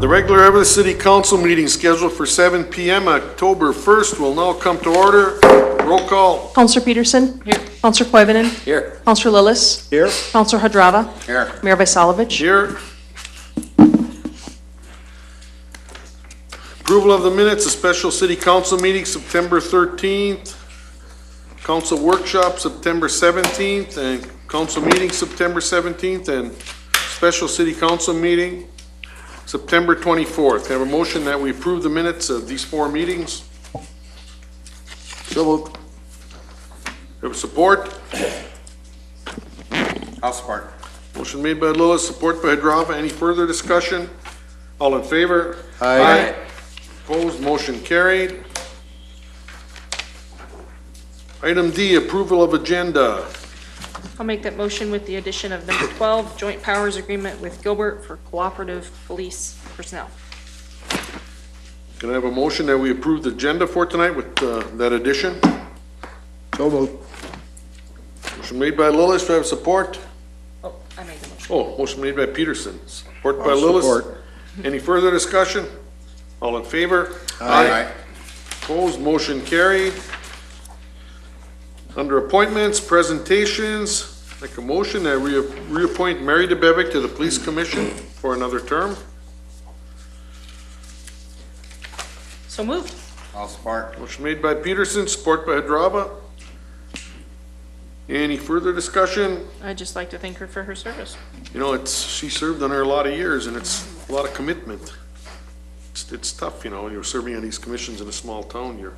The regular Evelth City Council meeting scheduled for 7 p.m. October 1st will now come to order. Roll call. Councillor Peterson. Here. Councillor Koivunen. Here. Councillor Lillis. Here. Councillor Hadrava. Here. Mayor Vysalovich. Here. Approval of the minutes of special city council meeting September 13th, council workshop September 17th, and council meeting September 17th, and special city council meeting September 24th. Have a motion that we approve the minutes of these 4 meetings. So moved. Have a support? I'll support. Motion made by Lillis, support by Hadrava. Any further discussion? All in favor? Aye. Opposed, motion carried. Item D, approval of agenda. I'll make that motion with the addition of number 12, joint powers agreement with Gilbert for cooperative police personnel. Can I have a motion that we approve the agenda for tonight with that addition? So moved. Motion made by Lillis, do I have support? Oh, I made the motion. Oh, motion made by Peterson, support by I'll Lillis. support. Any further discussion? All in favor? Aye. Opposed, motion carried. Under appointments, presentations, make a motion that we reappoint Mary DeBevick to the Police Commission for another term. So moved. I'll support. Motion made by Peterson, support by Hadrava. Any further discussion? I'd just like to thank her for her service. You know, she served on there a lot of years, and it's a lot of commitment. It's tough, you know, when you're serving on these commissions in a small town, you're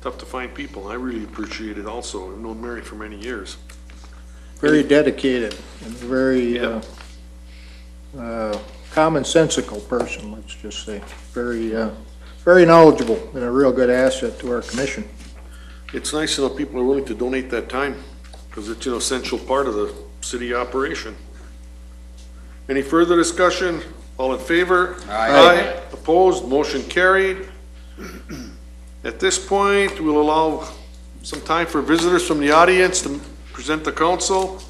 tough to find people. I really appreciate it also. I've known Mary for many years. Very dedicated and very Yeah. commonsensical person, let's just say. Very knowledgeable and a real good asset to our commission. It's nice to know people are willing to donate that time, because it's an essential part of the city operation. Any further discussion? All in favor? Aye. Opposed? Motion carried. At this point, we'll allow some time for visitors from the audience to present the council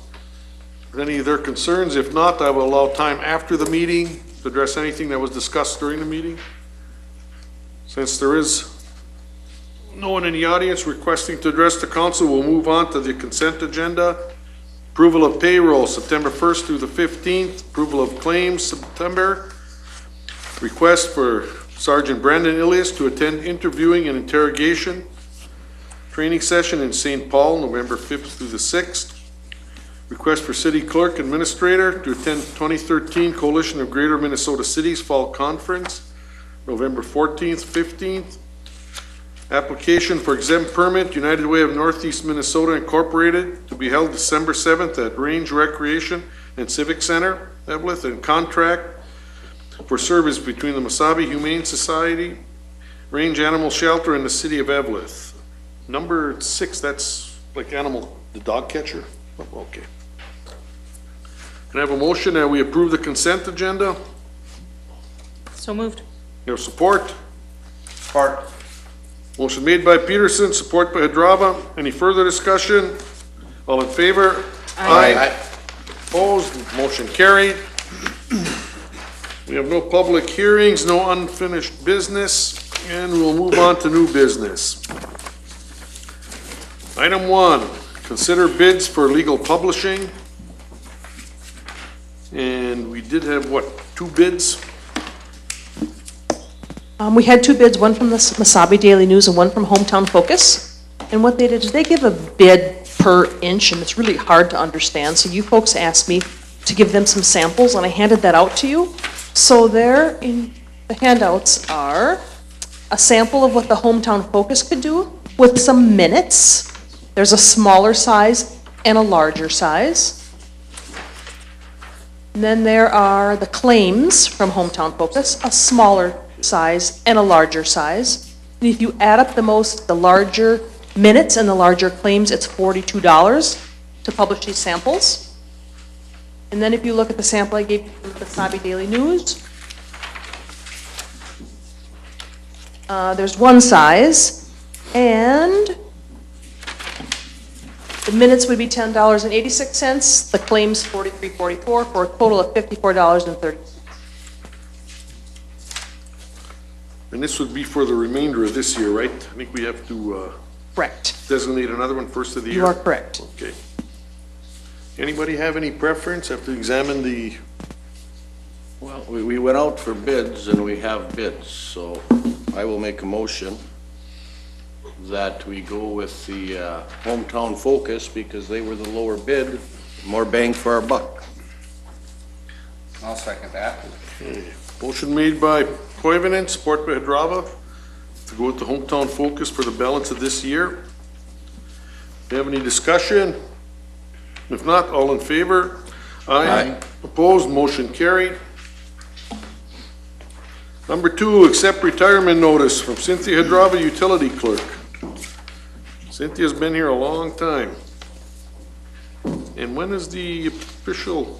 with any of their concerns. If not, I will allow time after the meeting to address anything that was discussed during the meeting. Since there is no one in the audience requesting to address the council, we'll move on to the consent agenda. Approval of payroll, September 1st through the 15th. Approval of claims, September. Request for Sergeant Brandon Ilias to attend interviewing and interrogation training session in St. Paul, November 5th through the 6th. Request for City Clerk Administrator to attend 2013 Coalition of Greater Minnesota Cities Fall Conference, November 14th, 15th. Application for exempt permit, United Way of Northeast Minnesota Incorporated, to be held December 7th at Range Recreation and Civic Center, Evelth, and contract for service between the Mesabi Humane Society, Range Animal Shelter, and the City of Evelth. Number 6, that's like animal, the dog catcher? Oh, okay. Can I have a motion that we approve the consent agenda? So moved. Your support? Support. Motion made by Peterson, support by Hadrava. Any further discussion? All in favor? Aye. Opposed? Motion carried. We have no public hearings, no unfinished business, and we'll move on to new business. Item 1, consider bids for legal publishing. And we did have, what, 2 bids? We had 2 bids, one from the Mesabi Daily News and one from Hometown Focus. And what they did is they give a bid per inch, and it's really hard to understand. So you folks asked me to give them some samples, and I handed that out to you. So there in the handouts are a sample of what the Hometown Focus could do with some minutes. There's a smaller size and a larger size. And then there are the claims from Hometown Focus, a smaller size and a larger size. And if you add up the larger minutes and the larger claims, it's $42 to publish these samples. And then if you look at the sample I gave you from the Mesabi Daily News, there's one size, and the minutes would be $10.86, the claims $43.44, for a total of $54.30. And this would be for the remainder of this year, right? I think we have to Correct. designate another one first of the year. You are correct. Okay. Anybody have any preference? Have to examine the, Well, we went out for bids and we have bids, so I will make a motion that we go with the hometown focus because they were the lower bid, more bang for our buck. I'll second that. motion made by Koivunen, support by Hadrava, to go with the hometown focus for the balance of this year. Do you have any discussion? If not, all in favor? Aye. Opposed, motion carried. Number 2, accept retirement notice from Cynthia Hadrava, utility clerk. Cynthia's been here a long time. And when is the official?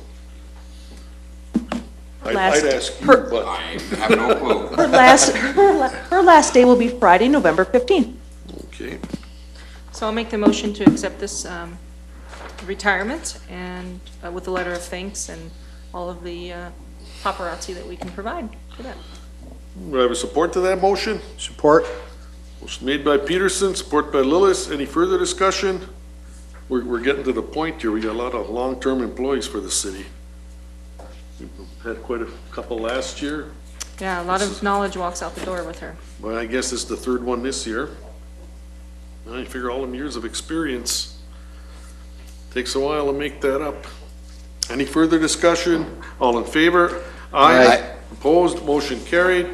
I'd ask you, but. I have no clue. Her last day will be Friday, November 15th. Okay, So I'll make the motion to accept this retirement and with a letter of thanks and all of the paparazzi that we can provide for that. do I have a support to that motion? Support? Motion made by Peterson, support by Lillis. Any further discussion? We're getting to the point here. We got a lot of long-term employees for the city. We've had quite a couple last year. Yeah, a lot of knowledge walks out the door with her. Well, I guess it's the third one this year. I figure all them years of experience. Takes a while to make that up. Any further discussion? All in favor? Aye. Opposed, motion carried.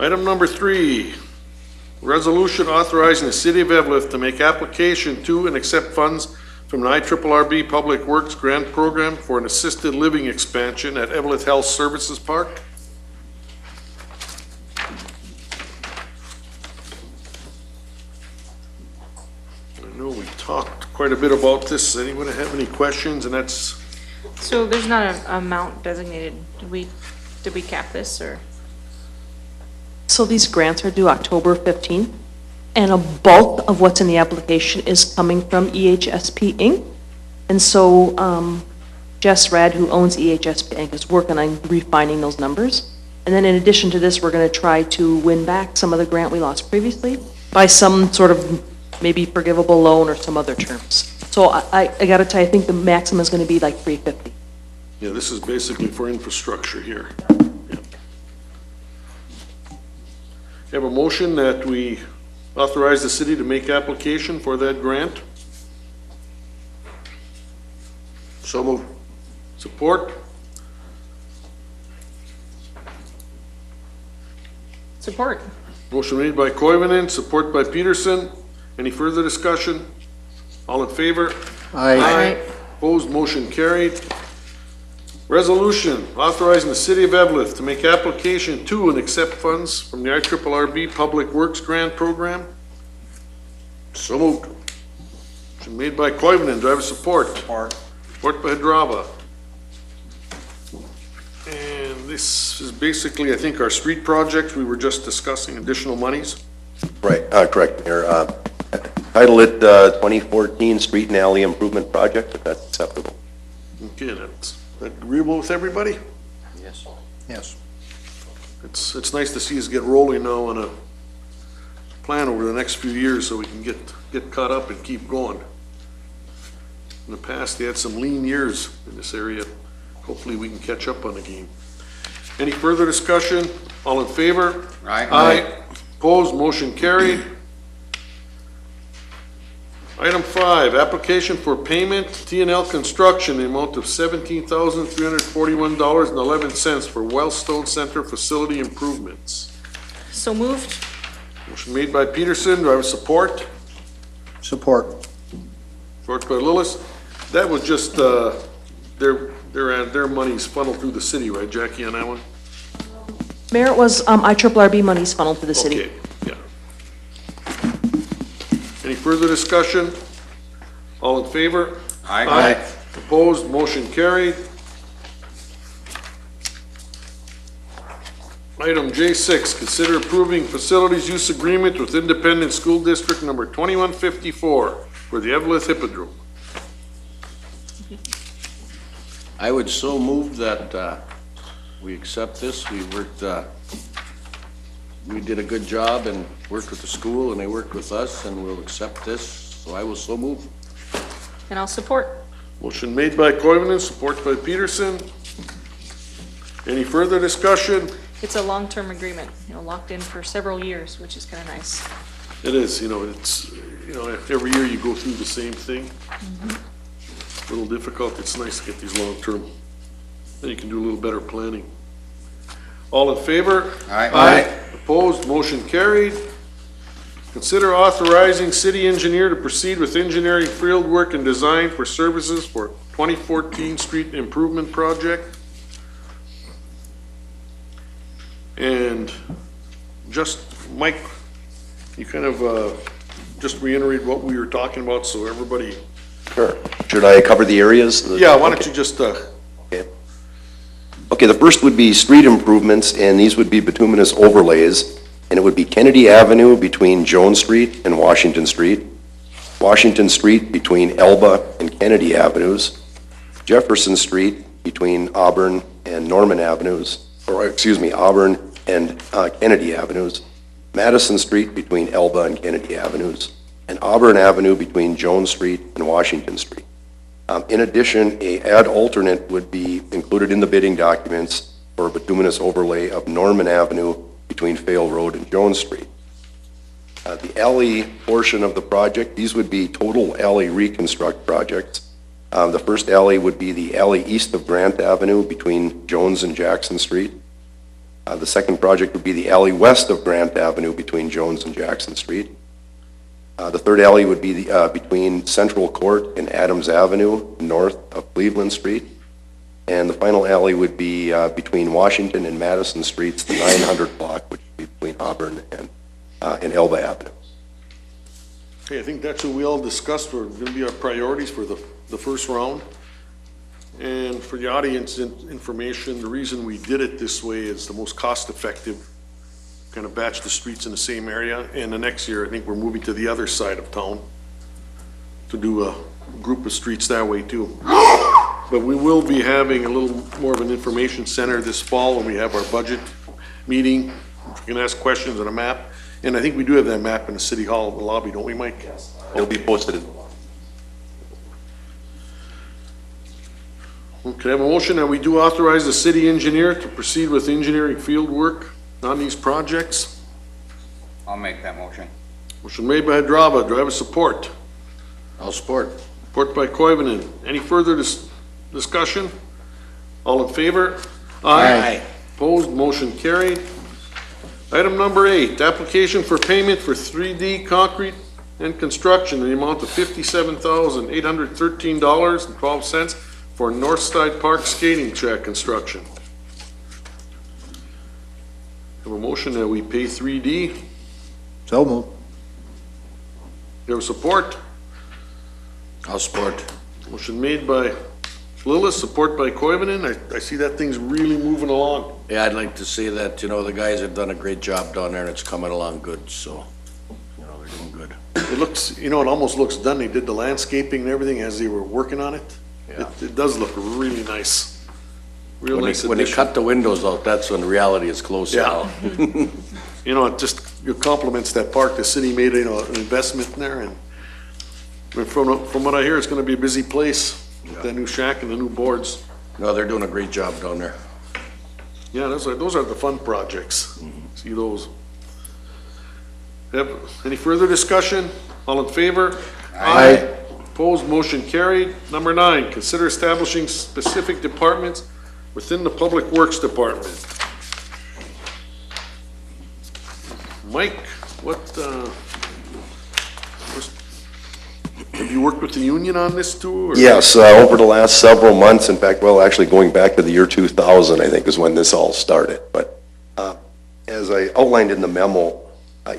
Item number 3, resolution authorizing the city of Evelth to make application to and accept funds from the IRRB Public Works Grant Program for an assisted living expansion at Evelth Health Services Park. I know we talked quite a bit about this. Anyone have any questions? And that's, So there's not an amount designated. Did we cap this or? So these grants are due October 15th, and a bulk of what's in the application is coming from EHSP Inc. And so Jess Rad, who owns EHSP Inc., is working on refining those numbers. And then in addition to this, we're going to try to win back some of the grant we lost previously by some sort of maybe forgivable loan or some other terms. So I got to tell you, I think the maximum is going to be like $350. yeah, this is basically for infrastructure here. Yeah. Have a motion that we authorize the city to make application for that grant. So moved. Support? Support. Motion made by Koivunen, support by Peterson. Any further discussion? All in favor? Aye. Opposed, motion carried. Resolution authorizing the city of Evelth to make application to and accept funds from the IRRB Public Works Grant Program. So moved. Motion made by Koivunen, do I have a support? Support. Support by Hadrava. And this is basically, I think, our street project. We were just discussing additional monies. Right, correct, Mayor. Title it 2014 Street and Alley Improvement Project, if that's acceptable. Okay, that's that agreeable with everybody? Yes. Yes. It's nice to see us get rolling now on a plan over the next few years so we can get caught up and keep going. In the past, they had some lean years in this area. Hopefully, we can catch up on the game. Any further discussion? All in favor? Aye. Opposed, motion carried. Item 5, application for payment, T&L Construction, the amount of $17,341.11 for Wellstone Center facility improvements. So moved. Motion made by Peterson, do I have support? Support. Support by Lillis. That was just, their money's funneled through the city, right, Jackie, on that one? Mayor, it was IRRB monies funneled to the city. Okay, yeah. Any further discussion? All in favor? Aye. Opposed, motion carried. Item J6, consider approving facilities use agreement with Independent School District number 2154 for the Evelth Hippodrome. I would so move that we accept this. We worked, we did a good job and worked with the school, and they worked with us, and we'll accept this, so I will so move. And I'll support. Motion made by Koivunen, support by Peterson. Any further discussion? It's a long-term agreement, locked in for several years, which is kind of nice. It is, it's, every year you go through the same thing. A little difficult, it's nice to get these long-term, then you can do a little better planning. All in favor? Aye. Opposed, motion carried. Consider authorizing city engineer to proceed with engineering field work and design for services for 2014 street improvement project. And just, Mike, you kind of just reiterate what we were talking about so everybody. Sure. Should I cover the areas? Yeah, why don't you just, Okay. Okay, the first would be street improvements, and these would be bituminous overlays, and it would be Kennedy Avenue between Jones Street and Washington Street, Washington Street between Elba and Kennedy Avenues, Jefferson Street between Auburn and Norman Avenues, or excuse me, Auburn and Kennedy Avenues, Madison Street between Elba and Kennedy Avenues, and Auburn Avenue between Jones Street and Washington Street. In addition, a add alternate would be included in the bidding documents for a bituminous overlay of Norman Avenue between Fail Road and Jones Street. The alley portion of the project, these would be total alley reconstruct projects. The first alley would be the alley east of Grant Avenue between Jones and Jackson Street. The second project would be the alley west of Grant Avenue between Jones and Jackson Street. The third alley would be between Central Court and Adams Avenue, north of Cleveland Street. And the final alley would be between Washington and Madison Streets, the 900 block, which would be between Auburn and Elba Avenue. okay, I think that's what we all discussed were going to be our priorities for the first round. And for the audience information, the reason we did it this way is the most cost-effective, kind of batch the streets in the same area. And the next year, I think we're moving to the other side of town to do a group of streets that way too. But we will be having a little more of an information center this fall when we have our budget meeting. You can ask questions on a map. And I think we do have that map in the city hall lobby, don't we, Mike? Yes. It'll be posted in the law. Okay, I have a motion that we do authorize the city engineer to proceed with engineering field work on these projects. I'll make that motion. Motion made by Hadrava. Do I have a support? I'll support. Support by Koivunen. Any further discussion? All in favor? Opposed, motion carried. Item number 8, application for payment for 3D concrete and construction in the amount of $57,813.12 for Northside Park skating track construction. Have a motion that we pay 3D. So moved. You have support? I'll support. Motion made by Lillis, support by Koivunen. I see that thing's really moving along. Yeah, I'd like to say that, the guys have done a great job down there, and it's coming along good, so, they're doing good. It looks, it almost looks done. They did the landscaping and everything as they were working on it. Yeah. It does look really nice. Real nice When they addition. cut the windows out, that's when reality is close Yeah. out. It just compliments that park. The city made, an investment in there, and from what I hear, it's gonna be a busy place with that new shack and the new boards. No, they're doing a great job down there. Yeah, those are the fun projects. See those. Any further discussion? All in favor? Aye. Opposed, motion carried. Number 9, consider establishing specific departments within the Public Works Department. Mike, have you worked with the union on this too? Or? Yes, over the last several months, in fact, well, actually going back to the year 2000, I think is when this all started. But as I outlined in the memo,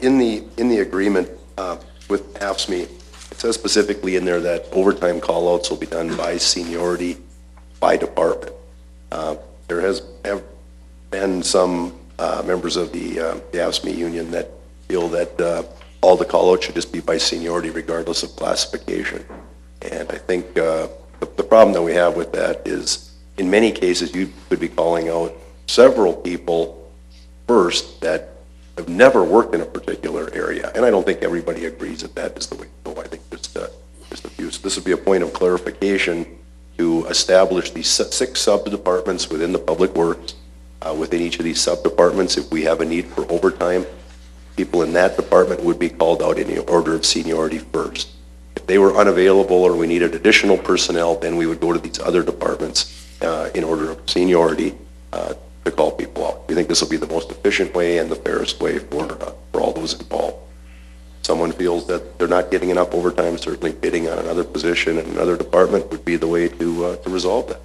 in the agreement with AFSCME, it says specifically in there that overtime callouts will be done by seniority, by department. There have been some members of the AFSCME union that feel that all the callouts should just be by seniority regardless of classification. And I think the problem that we have with that is, in many cases, you could be calling out several people first that have never worked in a particular area, and I don't think everybody agrees that that is the way to go. I think just a few. So this would be a point of clarification to establish these 6 sub-departments within the Public Works. Within each of these sub-departments, if we have a need for overtime, people in that department would be called out in the order of seniority first. If they were unavailable or we needed additional personnel, then we would go to these other departments in order of seniority to call people out. We think this will be the most efficient way and the fairest way for all those involved. Someone feels that they're not getting enough overtime, certainly bidding on another position in another department would be the way to resolve that.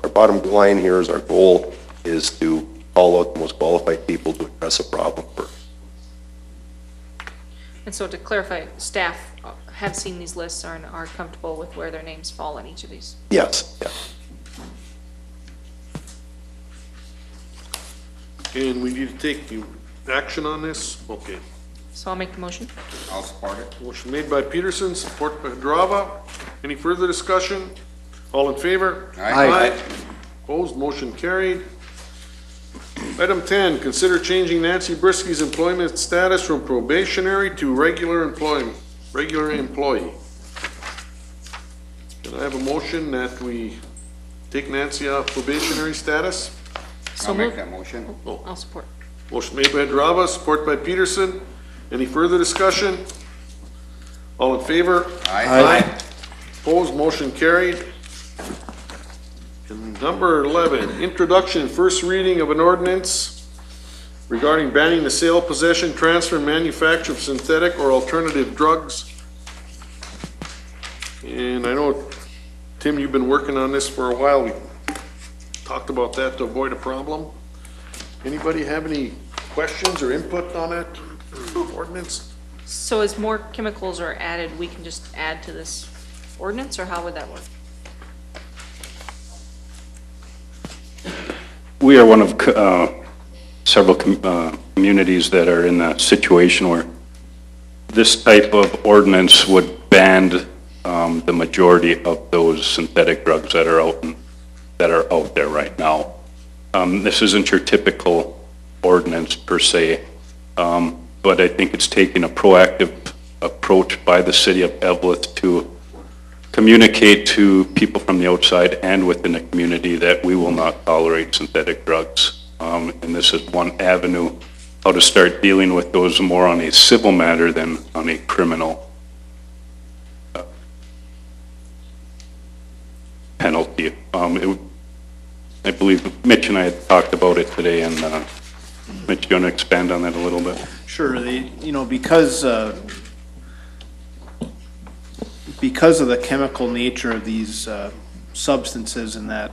Our bottom line here is our goal is to call out the most qualified people to address a problem first. And so to clarify, staff have seen these lists and are comfortable with where their names fall in each of these? Yes, yeah. And we need to take action on this? Okay. So I'll make the motion. I'll support it. Motion made by Peterson, support by Hadrava. Any further discussion? All in favor? Aye. Opposed, motion carried. Item 10, consider changing Nancy Brisky's employment status from probationary to regular employee. Can I have a motion that we take Nancy off probationary status? So I'll make moved. that motion. I'll support. Motion made by Hadrava, support by Peterson. Any further discussion? All in favor? Aye. Opposed, motion carried. And number 11, introduction and first reading of an ordinance regarding banning the sale, possession, transfer, and manufacture of synthetic or alternative drugs. And I know, Tim, you've been working on this for a while. We talked about that to avoid a problem. Anybody have any questions or input on that ordinance? So as more chemicals are added, we can just add to this ordinance, or how would that work? We are one of several communities that are in a situation where this type of ordinance would ban the majority of those synthetic drugs that are out there right now. This isn't your typical ordinance per se, but I think it's taking a proactive approach by the city of Evelth to communicate to people from the outside and within the community that we will not tolerate synthetic drugs. And this is one avenue how to start dealing with those more on a civil matter than on a criminal penalty. I believe Mitch and I had talked about it today, and Mitch, you want to expand on that a little bit? Sure, because of the chemical nature of these substances and that,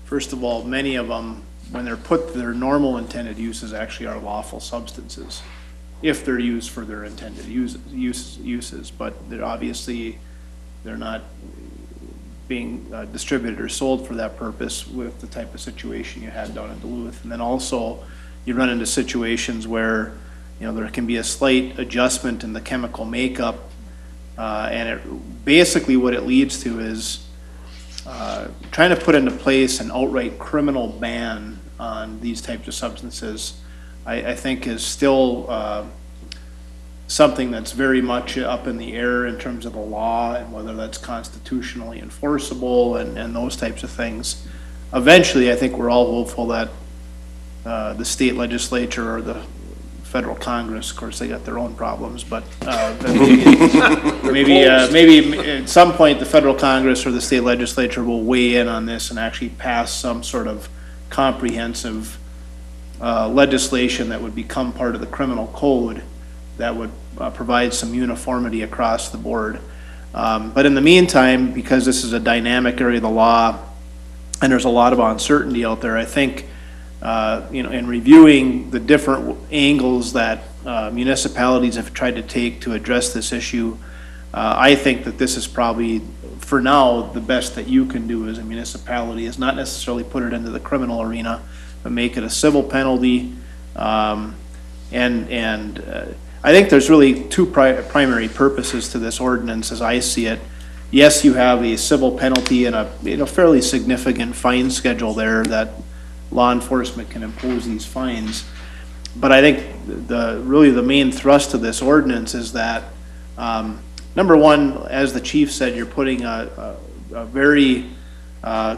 first of all, many of them, when they're put to their normal intended uses, actually are lawful substances, if they're used for their intended uses, but they're not being distributed or sold for that purpose with the type of situation you had down in Duluth. And then also, you run into situations where, there can be a slight adjustment in the chemical makeup, and basically what it leads to is trying to put into place an outright criminal ban on these types of substances, I think is still something that's very much up in the air in terms of the law and whether that's constitutionally enforceable and those types of things. Eventually, I think we're all hopeful that the state legislature or the federal Congress, of course, they got their own problems, but maybe at some point the federal Congress or the state legislature will weigh in on this and actually pass some sort of comprehensive legislation that would become part of the criminal code that would provide some uniformity across the board. But in the meantime, because this is a dynamic area of the law and there's a lot of uncertainty out there, I think in reviewing the different angles that municipalities have tried to take to address this issue, I think that this is probably, for now, the best that you can do as a municipality is not necessarily put it into the criminal arena, but make it a civil penalty. I think there's really two primary purposes to this ordinance as I see it. yes, you have a civil penalty and a fairly significant fine schedule there that law enforcement can impose these fines. But I think really the main thrust of this ordinance is that, number one, as the chief said, you're putting a very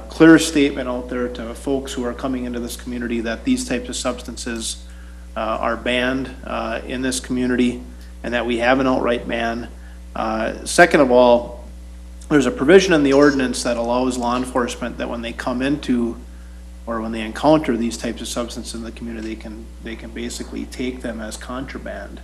clear statement out there to folks who are coming into this community that these types of substances are banned in this community and that we have an outright ban. Second of all, there's a provision in the ordinance that allows law enforcement that when they come into or when they encounter these types of substances in the community, they can basically take them as contraband.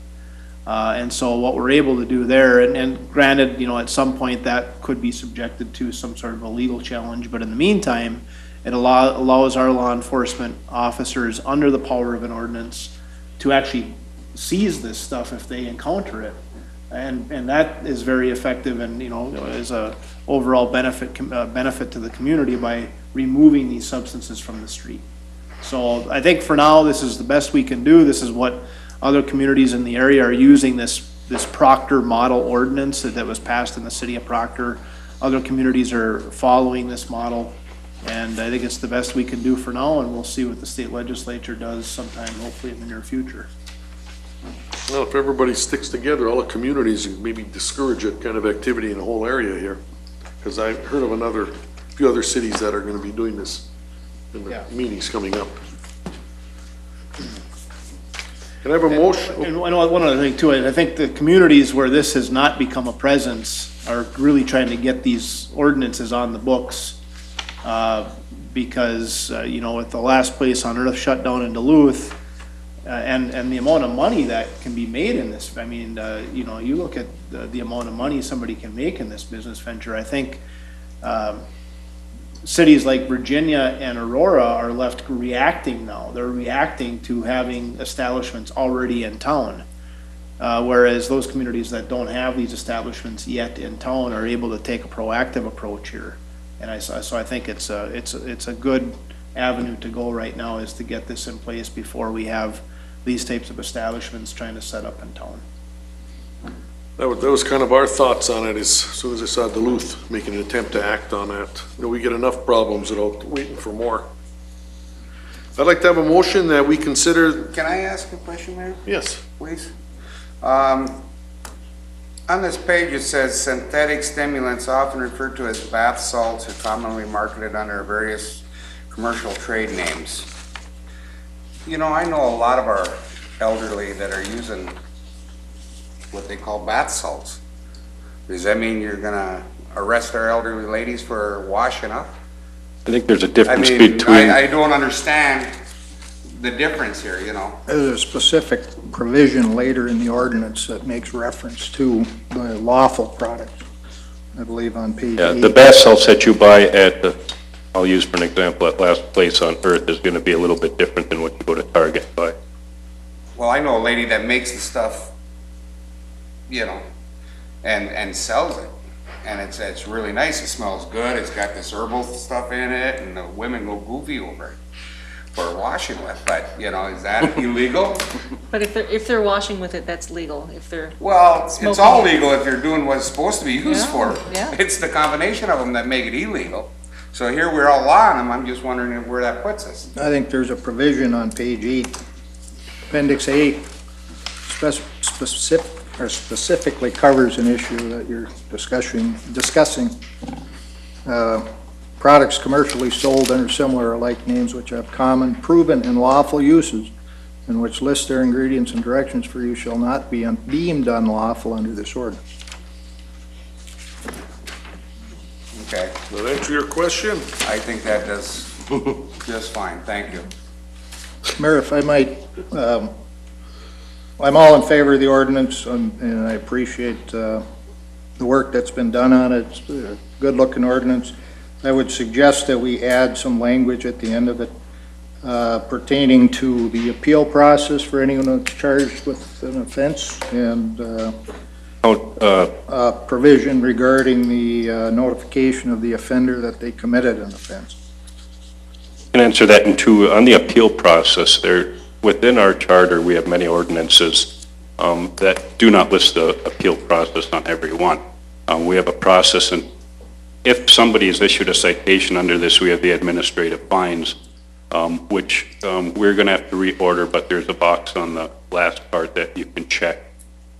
And so what we're able to do there, and granted, at some point that could be subjected to some sort of a legal challenge, but in the meantime, it allows our law enforcement officers under the power of an ordinance to actually seize this stuff if they encounter it. And that is very effective and, is a overall benefit to the community by removing these substances from the street. So I think for now, this is the best we can do. This is what other communities in the area are using, this Proctor model ordinance that was passed in the city of Proctor. Other communities are following this model, and I think it's the best we can do for now, and we'll see what the state legislature does sometime, hopefully in the near future. Well, if everybody sticks together, all the communities, and maybe discourage that kind of activity in the whole area here. Because I've heard of a few other cities that are gonna be doing this in the meetings coming up. Can I have a motion? And one other thing too, I think the communities where this has not become a presence are really trying to get these ordinances on the books. Because, with the last place on earth shut down in Duluth, and the amount of money that can be made in this, I mean, you look at the amount of money somebody can make in this business venture. I think cities like Virginia and Aurora are left reacting now. They're reacting to having establishments already in town. Whereas those communities that don't have these establishments yet in town are able to take a proactive approach here. And so I think it's a good avenue to go right now, is to get this in place before we have these types of establishments trying to set up in town. That was kind of our thoughts on it as soon as I saw Duluth making an attempt to act on that. We get enough problems without waiting for more. I'd like to have a motion that we consider. Can I ask a question, Mayor? Yes. Please. On this page, it says synthetic stimulants, often referred to as bath salts, are commonly marketed under various commercial trade names. I know a lot of our elderly that are using what they call bath salts. Does that mean you're gonna arrest our elderly ladies for washing up? I think there's a difference I mean, between. I don't understand the difference here, There's a specific provision later in the ordinance that makes reference to the lawful products, I believe on page 8. The bath salts that you buy I'll use for an example, at Last Place on Earth is gonna be a little bit different than what you go to Target and buy. Well, I know a lady that makes the stuff, and sells it. And it's really nice. It smells good. It's got this herbal stuff in it, and the women go goofy over it for washing with. But, is that illegal? But if they're washing with it, that's legal. If they're, Well, it's Smoking all it. legal if you're doing what it's supposed to be used Yeah, for. yeah. It's the combination of them that make it illegal. So here we're all law on them. I'm just wondering where that puts us. I think there's a provision on page 8, Appendix A, specifically covers an issue that you're discussing. Products commercially sold under similar or like names which have common, proven, and lawful uses, and which list their ingredients and directions for use shall not be deemed unlawful under this ordinance. Okay. Does that answer your question? I think that does just fine. Thank you. Mayor, if I might, I'm all in favor of the ordinance, and I appreciate the work that's been done on it. It's a good-looking ordinance. I would suggest that we add some language at the end of it pertaining to the appeal process for anyone that's charged with an offense, and provision regarding the notification of the offender that they committed an offense. I can answer that in two. On the appeal process, within our charter, we have many ordinances that do not list the appeal process on every one. We have a process if somebody is issued a citation under this, we have the administrative fines, which we're going to have to reorder, but there's a box on the last part that you can check,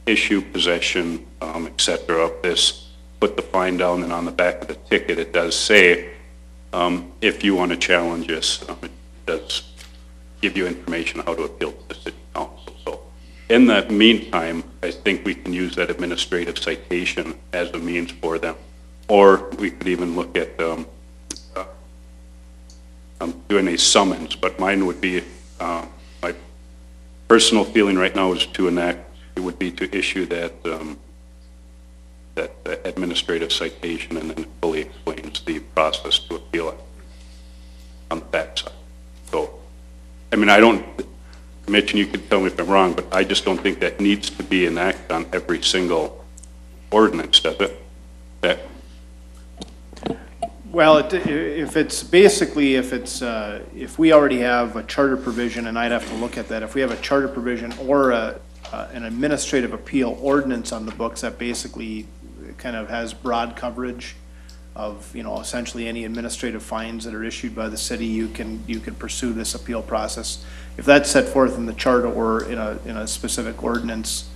issue, possession, et cetera, of this, put the fine down, and on the back of the ticket, it does say, if you want to challenge this, it does give you information how to appeal to the city council. So in the meantime, I think we can use that administrative citation as a means for them. Or we could even look at doing a summons, but mine would be, my personal feeling right now is to enact, it would be to issue that administrative citation, and then it fully explains the process to appeal it on the backside. So, I mean, I don't, Mitch, and you can tell me if I'm wrong, but I just don't think that needs to be enacted on every single ordinance, does it? That, Well, if it's basically, if we already have a charter provision, and I'd have to look at that, if we have a charter provision or an administrative appeal ordinance on the books that basically kind of has broad coverage of, essentially any administrative fines that are issued by the city, you can pursue this appeal process. If that's set forth in the charter or in a specific ordinance,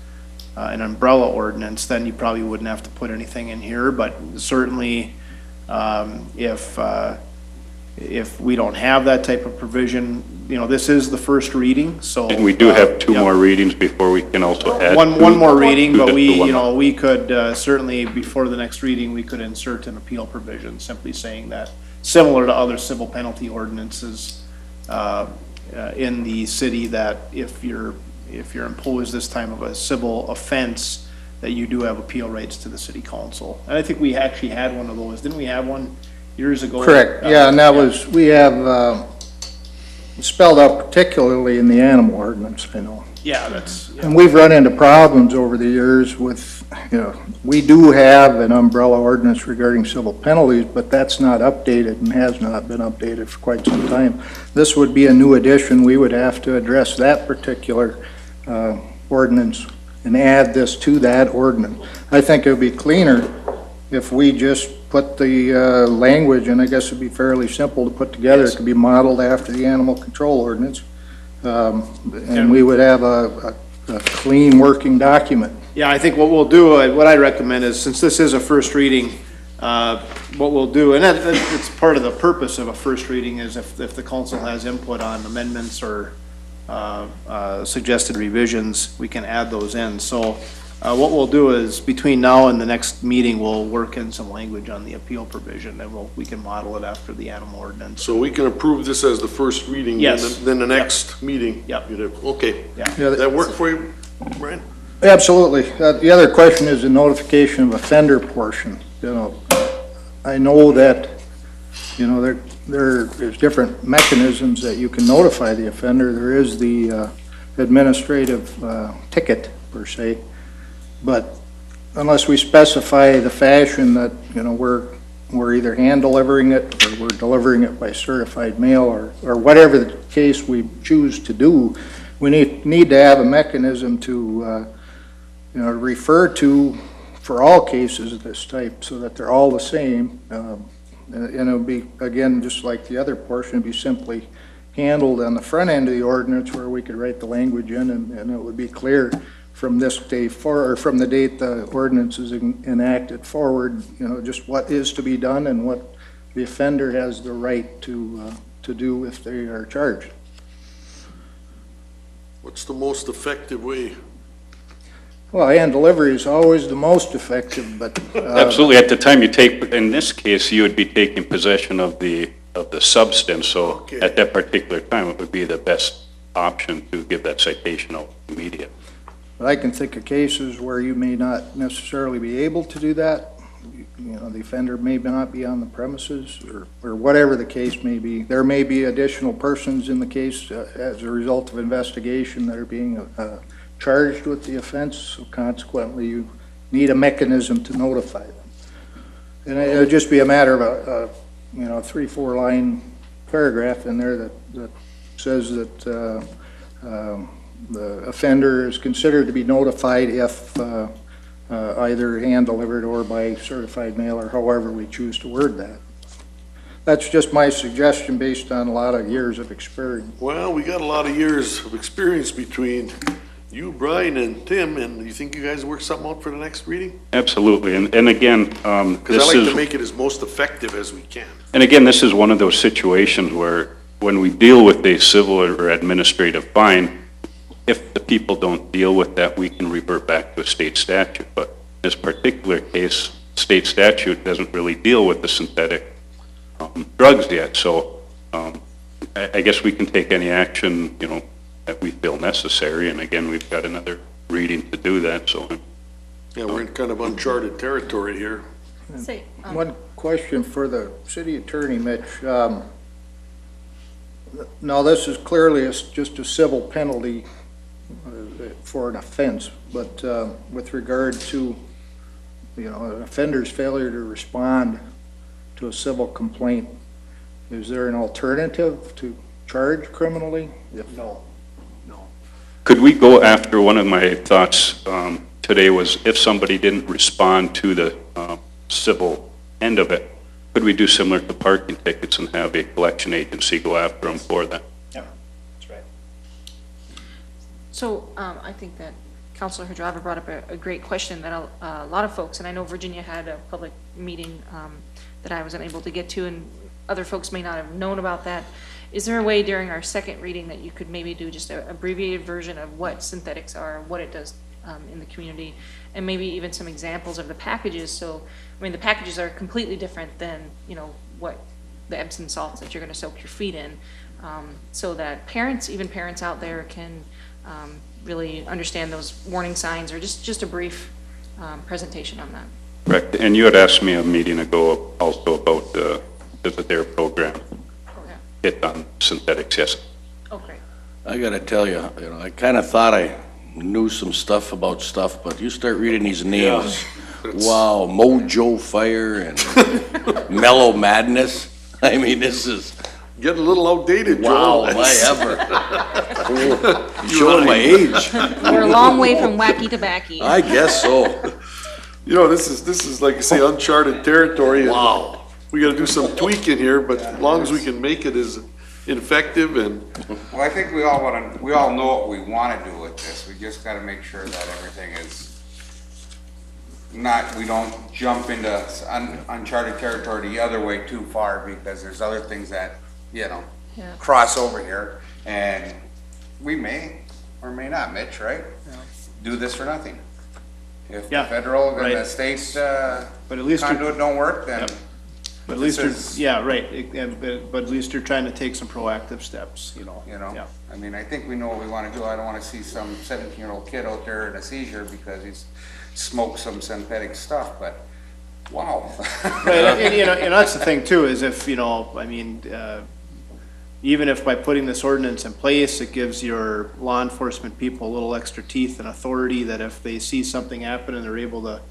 an umbrella ordinance, then you probably wouldn't have to put anything in here, but certainly, if we don't have that type of provision, this is the first reading, so. and we do have two more readings before we can also add. One more reading, but we, one. we could, certainly before the next reading, we could insert an appeal provision, simply saying that, similar to other civil penalty ordinances, in the city, that if you're imposed this time of a civil offense, that you do have appeal rights to the city council. And I think we actually had one of those. Didn't we have one years ago? Correct, yeah, and that was, we have spelled out particularly in the animal ordinance, I know. Yeah, that's, And we've run into problems over the years with, we do have an umbrella ordinance regarding civil penalties, but that's not updated and has not been updated for quite some time. This would be a new addition. We would have to address that particular ordinance and add this to that ordinance. I think it would be cleaner if we just put the language, and I guess it'd be fairly simple to put together. It could be modeled after the animal control ordinance. And we would have a clean working document. yeah, I think what we'll do, what I recommend is, since this is a first reading, what we'll do, and it's part of the purpose of a first reading, is if the council has input on amendments or suggested revisions, we can add those in. So what we'll do is, between now and the next meeting, we'll work in some language on the appeal provision, and we can model it after the animal ordinance. So we can approve this as the first reading? Yes. Then the next meeting? Yep. you'd have- Okay. Yeah. Does that work for you, Brian? Absolutely. The other question is the notification of offender portion. I know that, there's different mechanisms that you can notify the offender. There is the administrative ticket, per se. But unless we specify the fashion that, we're either hand delivering it or we're delivering it by certified mail or whatever the case we choose to do, we need to have a mechanism to, refer to for all cases of this type so that they're all the same. And it'll be, again, just like the other portion, it'd be simply handled on the front end of the ordinance where we could write the language in and it would be clear from this day forward, or from the date the ordinance is enacted forward, just what is to be done and what the offender has the right to do if they are charged. What's the most effective way? Well, hand delivery is always the most effective, but. absolutely, at the time you take, in this case, you would be taking possession of the substance, so Okay. at that particular time, it would be the best option to give that citation out immediate. But I can think of cases where you may not necessarily be able to do that. The offender may not be on the premises or whatever the case may be. There may be additional persons in the case as a result of investigation that are being charged with the offense, so consequently you need a mechanism to notify them. And it'll just be a matter of a 3-4 line paragraph in there that says that the offender is considered to be notified if either hand-delivered or by certified mail, or however we choose to word that. That's just my suggestion based on a lot of years of experience. Well, we got a lot of years of experience between you, Brian, and Tim, and you think you guys work something out for the next reading? Absolutely, and again, Because this I like is, to make it as most effective as we can. and again, this is one of those situations where when we deal with a civil or administrative fine, if the people don't deal with that, we can revert back to a state statute. But in this particular case, state statute doesn't really deal with the synthetic drugs yet. So I guess we can take any action, you know, that we feel necessary. And again, we've got another reading to do that, so. Yeah, we're in kind of uncharted territory here. Say, One question for the city attorney, Mitch. Now, this is clearly just a civil penalty for an offense, but with regard to, you know, an offender's failure to respond to a civil complaint, is there an alternative to charge criminally? No. Could we go after, one of my thoughts today was if somebody didn't respond to the civil end of it, could we do similar to parking tickets and have a collection agency go after them for that? Yeah, that's right. so I think that Councilor Hadrava brought up a great question that a lot of folks, and I know Virginia had a public meeting that I was unable to get to, and other folks may not have known about that. Is there a way during our second reading that you could maybe do just an abbreviated version of what synthetics are, what it does in the community, and maybe even some examples of the packages? So, I mean, the packages are completely different than, you know, what the Epsom salts that you're going to soak your feet in, so that parents, even parents out there, can really understand those warning signs, or just a brief presentation on that. Correct. And you had asked me a meeting ago also about the DARE program. Hit on synthetics, yes. Oh, great. I gotta tell you, you know, I kinda thought I knew some stuff about stuff, but you start reading these names. Wow, Mojo Fire and Mellow Madness. I mean, this is, Getting a little outdated, wow, Joel. am I ever. Showing my age. We're a long way from wacky to backy. I guess so. You know, this is like you say, uncharted territory. and Wow. We gotta do some tweaking here, but as long as we can make it as effective and, Well, I think we all know what we want to do with this. We just got to make sure that everything is not, we don't jump into uncharted territory the other way too far, because there's other things that, you know, Yeah. cross over here, and we may or may not, Mitch, right? Do this for nothing. If the Yeah, federal and the right. state But at least you're- conduit don't work, then Yep. But at least This you're, is- yeah, right, but at least you're trying to take some proactive steps, you know? you know, Yeah. I mean, I think we know what we want to do. I don't want to see some 17-year-old kid out there in a seizure because he's smoked some synthetic stuff, but wow. And, you know, and that's the thing too, is if, you know, I mean, even if by putting this ordinance in place, it gives your law enforcement people a little extra teeth and authority, that if they see something happen and they're able to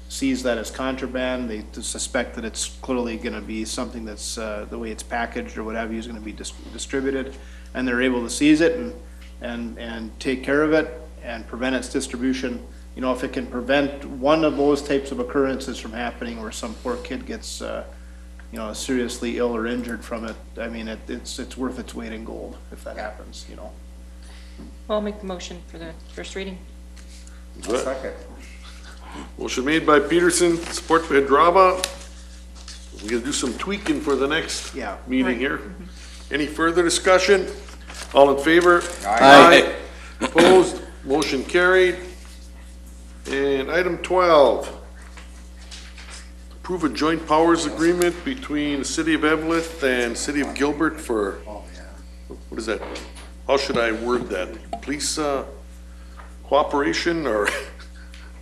seize that as contraband, they suspect that it's clearly gonna be something that's, the way it's packaged or what have you is gonna be distributed, and they're able to seize it and take care of it and prevent its distribution. You know, if it can prevent one of those types of occurrences from happening where some poor kid gets, you know, seriously ill or injured from it, I mean, it's worth its weight in gold if that happens, you know. Well, I'll make the motion for the first reading. Second. motion made by Peterson, support by Hadrava. We gotta do some tweaking for the next Yeah. meeting here. Any further discussion? All in favor? Aye. Opposed? Motion carried. And item 12, approve a joint powers agreement between the City of Evelth and City of Gilbert for, what is that? How should I word that? Police cooperation, or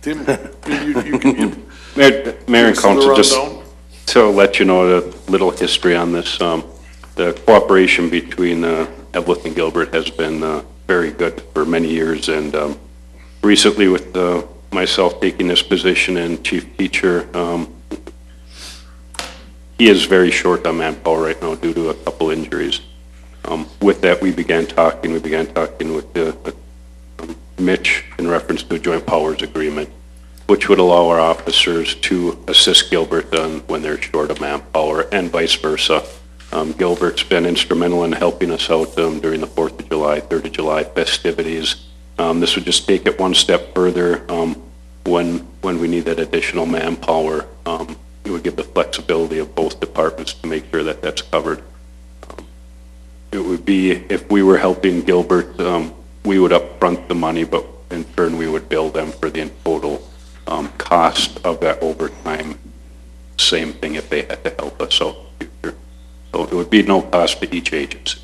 Tim, maybe you can. Mayor and give us the Council, just rundown? to let you know a little history on this, the cooperation between Evelth and Gilbert has been very good for many years, and recently with myself taking this position and chief teacher, he is very short on manpower right now due to a couple injuries. With that, we began talking with Mitch in reference to a joint powers agreement. which would allow our officers to assist Gilbert when they're short of manpower and vice versa. Gilbert's been instrumental in helping us out during the 4th of July, 3rd of July festivities. This would just take it one step further when we need that additional manpower. It would give the flexibility of both departments to make sure that that's covered. It would be, if we were helping Gilbert, we would upfront the money, but in turn we would bill them for the total cost of that overtime. Same thing if they had to help us out in the future. So it would be no cost to each agency.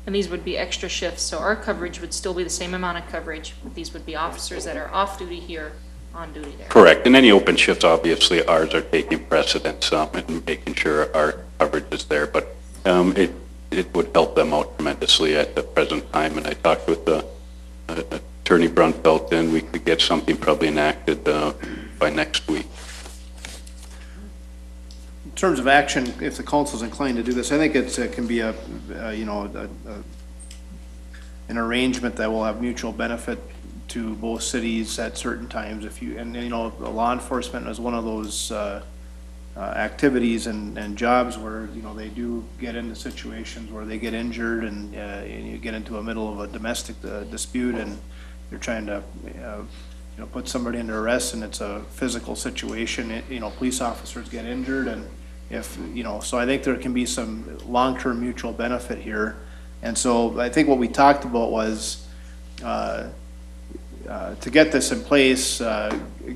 And these would be extra shifts, so our coverage would still be the same amount of coverage. These would be officers that are off duty here, on duty there. Correct. And any open shifts, obviously, ours are taking precedence and making sure our coverage is there. But it would help them out tremendously at the present time. And I talked with Attorney Brunfeld, and we could get something probably enacted by next week. In terms of action, if the council's inclined to do this, I think it can be an arrangement that will have mutual benefit to both cities at certain times. Law enforcement is one of those activities and jobs where, they do get into situations where they get injured and you get into the middle of a domestic dispute and you're trying to, put somebody under arrest and it's a physical situation. Police officers get injured and so I think there can be some long-term mutual benefit here. And so I think what we talked about was to get this in place.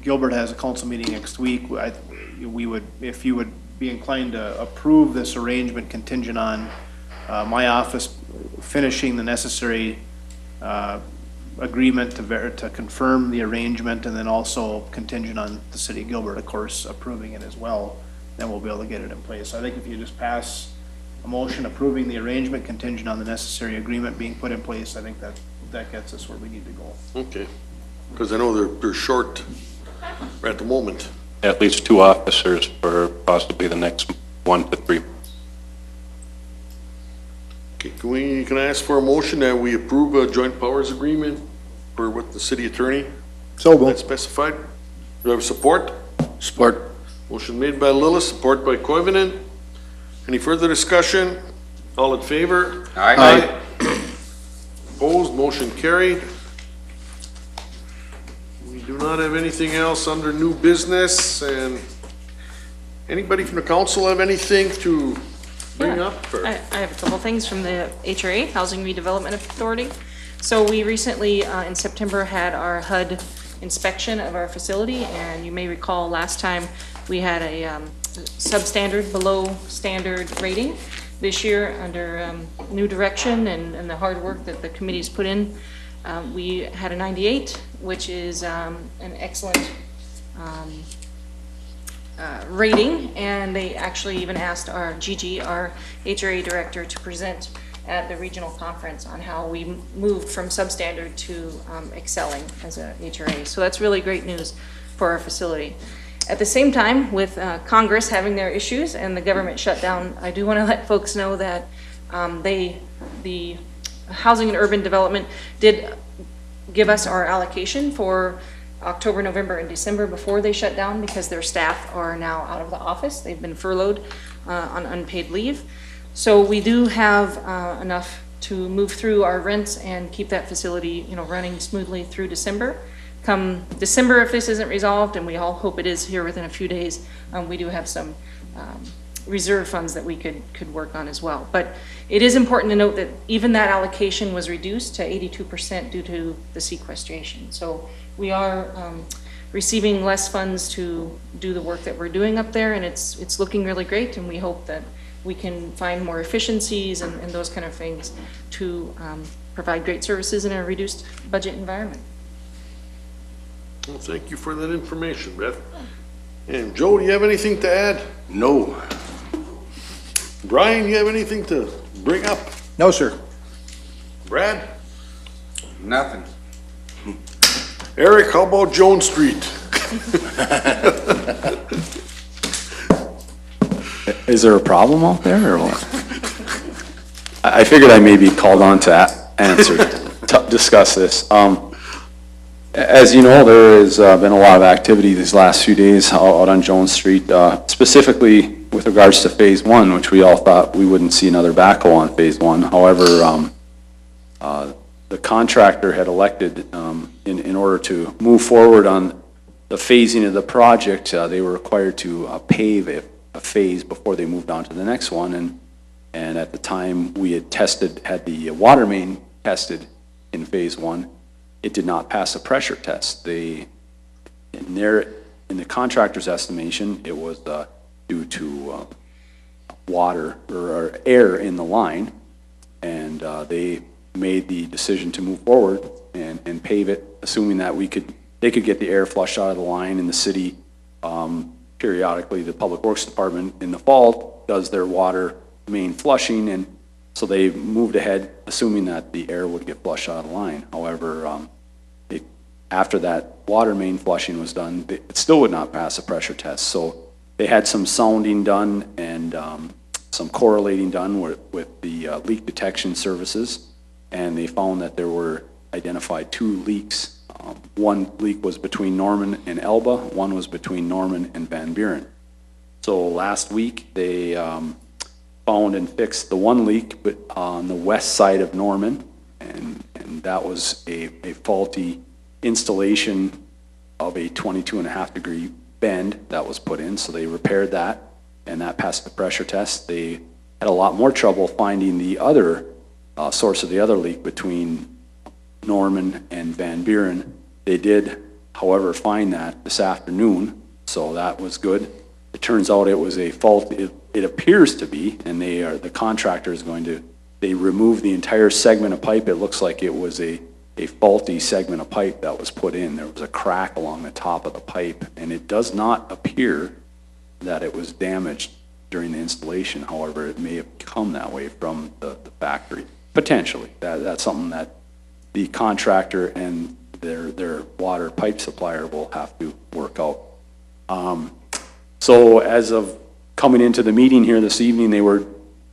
Gilbert has a council meeting next week. If you would be inclined to approve this arrangement contingent on my office finishing the necessary agreement to confirm the arrangement, and then also contingent on the city of Gilbert, of course, approving it as well, then we'll be able to get it in place. So I think if you just pass a motion approving the arrangement contingent on the necessary agreement being put in place, I think that gets us where we need to go. Okay, because I know they're short at the moment. At least 2 officers for possibly the next 1 to 3 months. Okay, can I ask for a motion that we approve a joint powers agreement with the city attorney? So That's moved. specified. Do I have support? Support. Motion made by Lillis, support by Koivunen. Any further discussion? All in favor? Aye. Opposed, motion carried. We do not have anything else under new business, and anybody from the council have anything to bring Yeah, up? Or- I have a couple things from the HRA, Housing Redevelopment Authority. So we recently, in September, had our HUD inspection of our facility, and you may recall last time we had a substandard, below standard rating. This year, under new direction and the hard work that the committee's put in, we had a 98, which is an excellent rating, and they actually even asked our Gigi, our HRA director, to present at the regional conference on how we moved from substandard to excelling as a HRA. So that's really great news for our facility. At the same time, with Congress having their issues and the government shutdown, I do want to let folks know that the Housing and Urban Development did give us our allocation for October, November, and December before they shut down, because their staff are now out of the office. They've been furloughed on unpaid leave. So we do have enough to move through our rents and keep that facility, running smoothly through December. Come December, if this isn't resolved, and we all hope it is here within a few days, we do have some reserve funds that we could work on as well. But it is important to note that even that allocation was reduced to 82% due to the sequestration. So we are receiving less funds to do the work that we're doing up there, and it's looking really great, and we hope that we can find more efficiencies and those kind of things to provide great services in a reduced budget environment. Well, thank you for that information, Beth. And Joe, do you have anything to add? No. Brian, you have anything to bring up? No, sir. Brad? Nothing. Eric, how about Jones Street? Is there a problem out there or what? I figured I may be called on to answer, to discuss this. As you know, there has been a lot of activity these last few days out on Jones Street, specifically with regards to Phase 1, which we all thought we wouldn't see another backhoe on Phase 1. However, the contractor had elected, in order to move forward on the phasing of the project, they were required to pave a phase before they moved on to the next one. And at the time we had the water main tested in Phase 1, it did not pass a pressure test. In the contractor's estimation, it was due to water or air in the line, and they made the decision to move forward and pave it, assuming that they could get the air flushed out of the line. In the city, periodically, the Public Works Department in the fall does their water main flushing, and so they moved ahead, assuming that the air would get flushed out of the line. However, after that water main flushing was done, it still would not pass a pressure test. So they had some sounding done and some correlating done with the leak detection services, and they found that there were identified 2 leaks. One leak was between Norman and Elba, one was between Norman and Van Buren. So last week they found and fixed the one leak on the west side of Norman, and that was a faulty installation of a 22.5 degree bend that was put in. So they repaired that, and that passed the pressure test. They had a lot more trouble finding the other source of the other leak between Norman and Van Buren. They did, however, find that this afternoon, so that was good. It turns out it was a fault. It appears to be, and the contractor is going to, they removed the entire segment of pipe. It looks like it was a faulty segment of pipe that was put in. There was a crack along the top of the pipe, and it does not appear that it was damaged during the installation. However, it may have come that way from the factory, potentially. That's something that the contractor and their water pipe supplier will have to work out. So as of coming into the meeting here this evening, they were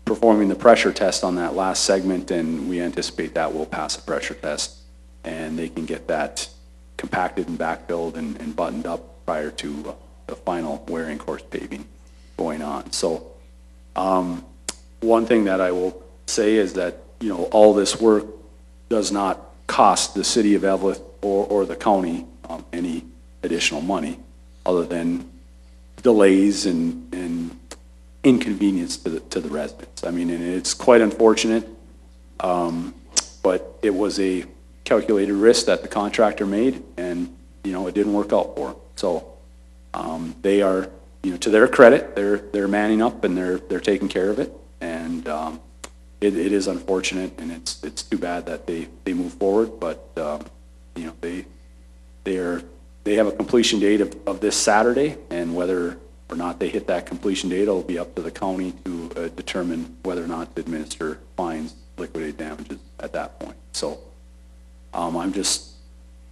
performing the pressure test on that last segment, and we anticipate that will pass a pressure test, and they can get that compacted and backfilled and buttoned up prior to the final wearing course paving going on. So one thing that I will say is that, you know, all this work does not cost the city of Evelth or the county any additional money other than delays and inconvenience to the residents. I mean, and it's quite unfortunate, but it was a calculated risk that the contractor made, and, you know, it didn't work out for them. So they are, you know, to their credit, they're manning up and they're taking care of it, and it is unfortunate, and it's too bad that they move forward, but you know, they have a completion date of this Saturday, and whether or not they hit that completion date, it'll be up to the county to determine whether or not to administer fines, liquidate damages at that point. So I'm just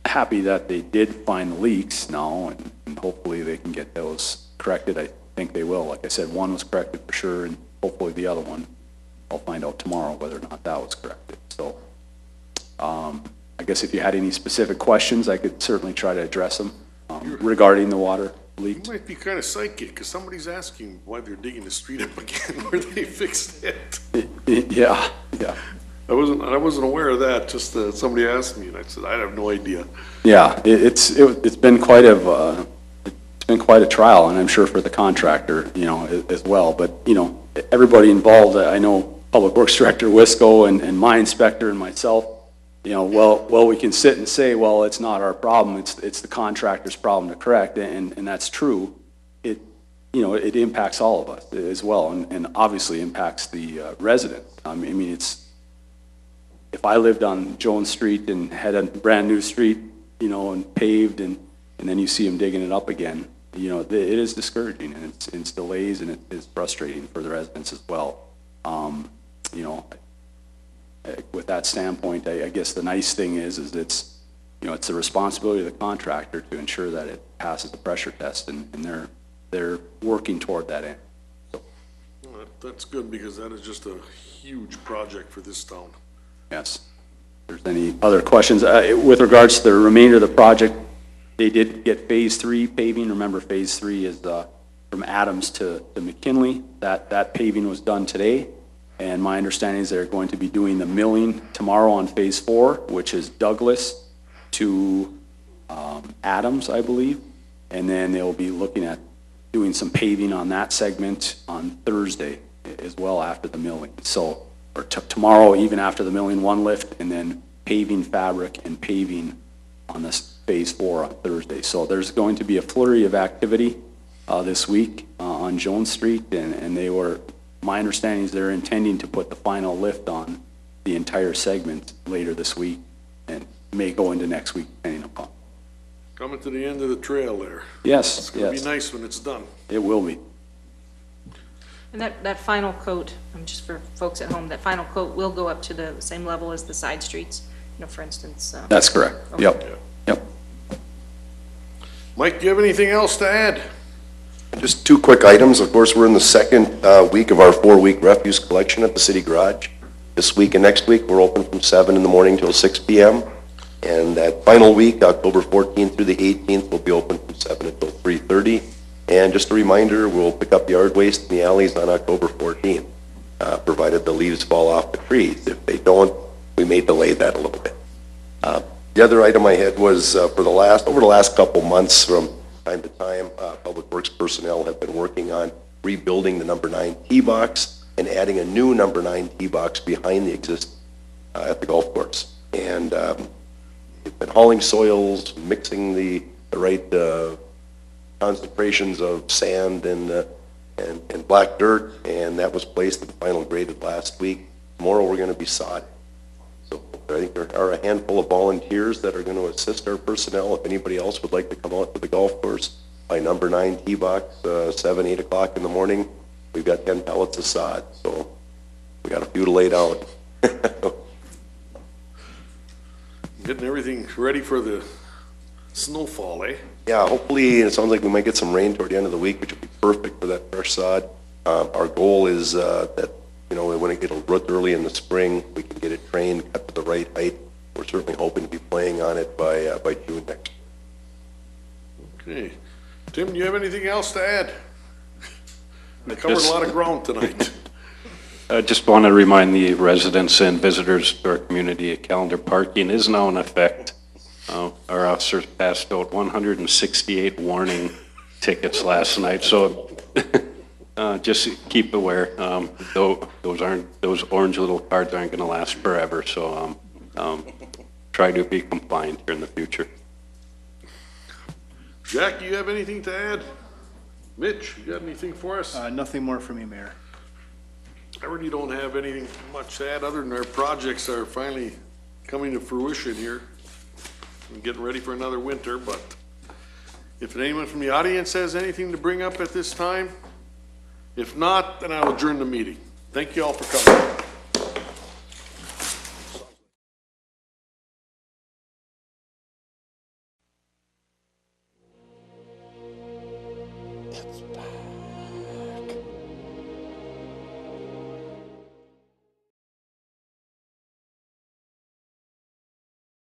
happy that they did find the leaks now, and hopefully they can get those corrected. I think they will. Like I said, one was corrected for sure, and hopefully the other one, I'll find out tomorrow whether or not that was corrected. So I guess if you had any specific questions, I could certainly try to address them regarding the water leaks. You might be kind of psychic, because somebody's asking why they're digging the street up again where they fixed it. Yeah. I wasn't aware of that, just somebody asked me, and I said, I have no idea. Yeah, it's been quite a trial, and I'm sure for the contractor, you know, as well. But, you know, everybody involved, I know Public Works Director Wisco and my inspector and myself, you know, well, we can sit and say, well, it's not our problem, it's the contractor's problem to correct, and that's true. It, you know, it impacts all of us as well, and obviously impacts the residents. I mean, if I lived on Jones Street and had a brand new street, you know, and paved, and then you see them digging it up again, you know, it is discouraging, and it's delays, and it is frustrating for the residents as well. You know, with that standpoint, I guess the nice thing is it's, you know, it's the responsibility of the contractor to ensure that it passes the pressure test, and they're working toward that end. So. Well, that's good, because that is just a huge project for this town. Yes, there's any other questions. With regards to the remainder of the project, they did get Phase 3 paving. Remember, Phase 3 is from Adams to McKinley. That paving was done today, and my understanding is they're going to be doing the milling tomorrow on Phase 4, which is Douglas to Adams, I believe, and then they'll be looking at doing some paving on that segment on Thursday as well after the milling. So, or tomorrow, even after the milling, one lift, and then paving fabric and paving on this Phase 4 on Thursday. So there's going to be a flurry of activity this week on Jones Street, and they were, my understanding is they're intending to put the final lift on the entire segment later this week, and may go into next week, depending upon. Coming to the end of the trail there. Yes, It's gonna be yes, nice when it's done. it will be. And that final coat, just for folks at home, that final coat will go up to the same level as the side streets, for instance. That's correct. Okay. Yep, yep. Mike, do you have anything else to add? Just two quick items. Of course, we're in the second week of our 4-week refuse collection at the city garage. This week and next week, we're open from 7 in the morning till 6 p.m. And that final week, October 14th through the 18th, we'll be open from 7 until 3:30. And just a reminder, we'll pick up yard waste in the alleys on October 14th, provided the leaves fall off the trees. If they don't, we may delay that a little bit. The other item I had was over the last couple months, from time to time, Public Works personnel have been working on rebuilding the number 9 tee box and adding a new number 9 tee box behind the existing at the golf course. And we've been hauling soils, mixing the right concentrations of sand and black dirt, and that was placed and final graded last week. Tomorrow we're going to be sodding. So I think there are a handful of volunteers that are going to assist our personnel. If anybody else would like to come out to the golf course by number 9 tee box, 7, 8 o'clock in the morning, we've got 10 pallets of sod. So we got a few to lay down. Getting everything ready for the snowfall, eh? Yeah, hopefully, it sounds like we might get some rain toward the end of the week, which would be perfect for that fresh sod. Our goal is that, when it gets root early in the spring, we can get it trained, cut to the right height. We're certainly hoping to be playing on it by June next year. Okay. Tim, do you have anything else to add? We covered a lot of ground tonight. I just want to remind the residents and visitors to our community that calendar parking is now in effect. Our officers passed out 168 warning tickets last night, so just keep aware. Those orange little cards aren't going to last forever, so try to be compliant here in the future. Jack, do you have anything to add? Mitch, you got anything for us? Nothing more from me, Mayor. I really don't have anything much to add, other than our projects are finally coming to fruition here. I'm getting ready for another winter, but if anyone from the audience has anything to bring up at this time, if not, then I'll adjourn the meeting. Thank you all for coming.